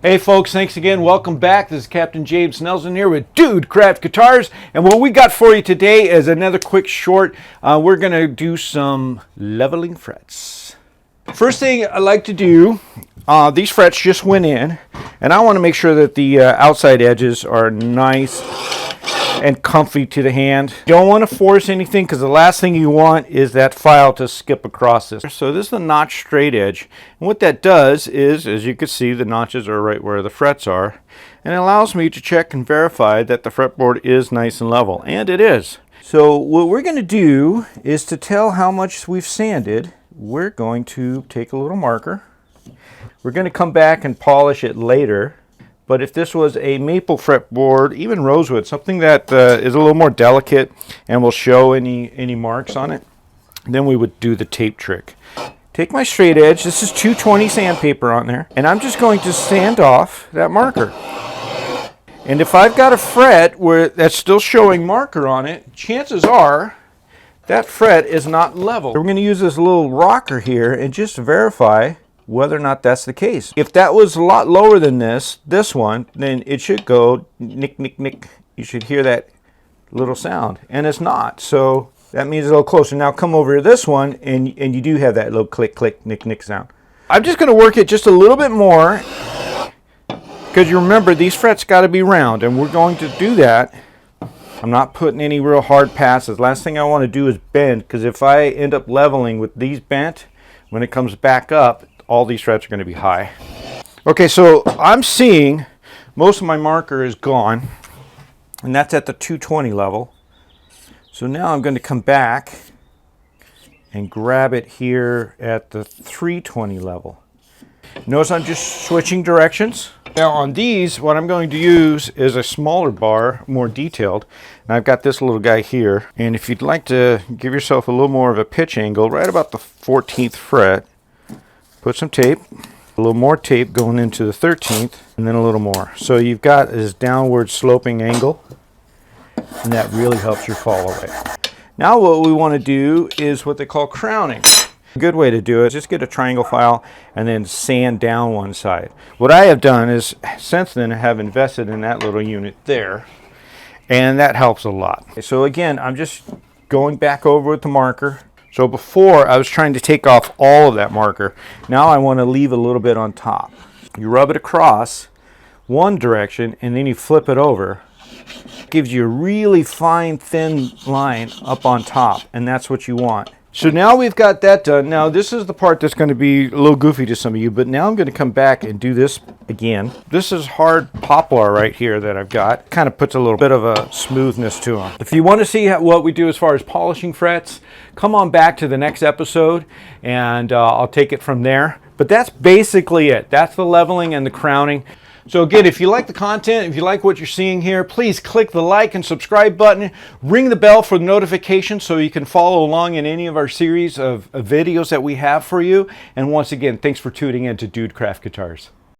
Hey folks, thanks again. Welcome back. This is Captain James Nelson here with Dude Craft Guitars. And what we got for you today is another quick short. We're going to do some leveling frets. First thing I like to do, these frets just went in. And I want to make sure that the outside edges are nice and comfy to the hand. You don't want to force anything because the last thing you want is that file to skip across this. So this is the notch straight edge. And what that does is, as you can see, the notches are right where the frets are. And it allows me to check and verify that the fretboard is nice and level. And it is. So what we're going to do is to tell how much we've sanded, we're going to take a little marker. We're going to come back and polish it later. But if this was a maple fretboard, even rosewood, something that is a little more delicate and will show any marks on it, then we would do the tape trick. Take my straight edge, this is 220 sandpaper on there, and I'm just going to sand off that marker. And if I've got a fret where that's still showing marker on it, chances are that fret is not level. We're going to use this little rocker here and just verify whether or not that's the case. If that was a lot lower than this one, then it should go nick, nick, nick. You should hear that little sound, and it's not. So that means it's a little closer. Now come over to this one, and you do have that little click, click, nick, nick sound. I'm just going to work it just a little bit more, because you remember these frets got to be round, and we're going to do that. I'm not putting any real hard passes. Last thing I want to do is bend, because if I end up leveling with these bent, when it comes back up, all these frets are going to be high. Okay, so I'm seeing most of my marker is gone, and that's at the 220 level. So now I'm going to come back and grab it here at the 320 level. Notice I'm just switching directions. Now on these, what I'm going to use is a smaller bar, more detailed. And I've got this little guy here. And if you'd like to give yourself a little more of a pitch angle, right about the 14th fret, put some tape, a little more tape going into the 13th, and then a little more. So you've got this downward sloping angle, and that really helps your fall away. Now what we want to do is what they call crowning. A good way to do it is just get a triangle file and then sand down one side. What I have done is, since then, I have invested in that little unit there, and that helps a lot. So again, I'm just going back over with the marker. So before, I was trying to take off all of that marker. Now I want to leave a little bit on top. You rub it across one direction, and then you flip it over. It gives you a really fine, thin line up on top, and that's what you want. So now we've got that done. Now this is the part that's going to be a little goofy to some of you, but now I'm going to come back and do this again. This is hard poplar right here that I've got. Kind of puts a little bit of a smoothness to them. If you want to see what we do as far as polishing frets, come on back to the next episode and I'll take it from there. But that's basically it. That's the leveling and the crowning. So again, if you like the content, if you like what you're seeing here, please click the like and subscribe button. Ring the bell for notifications so you can follow along in any of our series of videos that we have for you. And once again, thanks for tuning in to Dude Craft Guitars.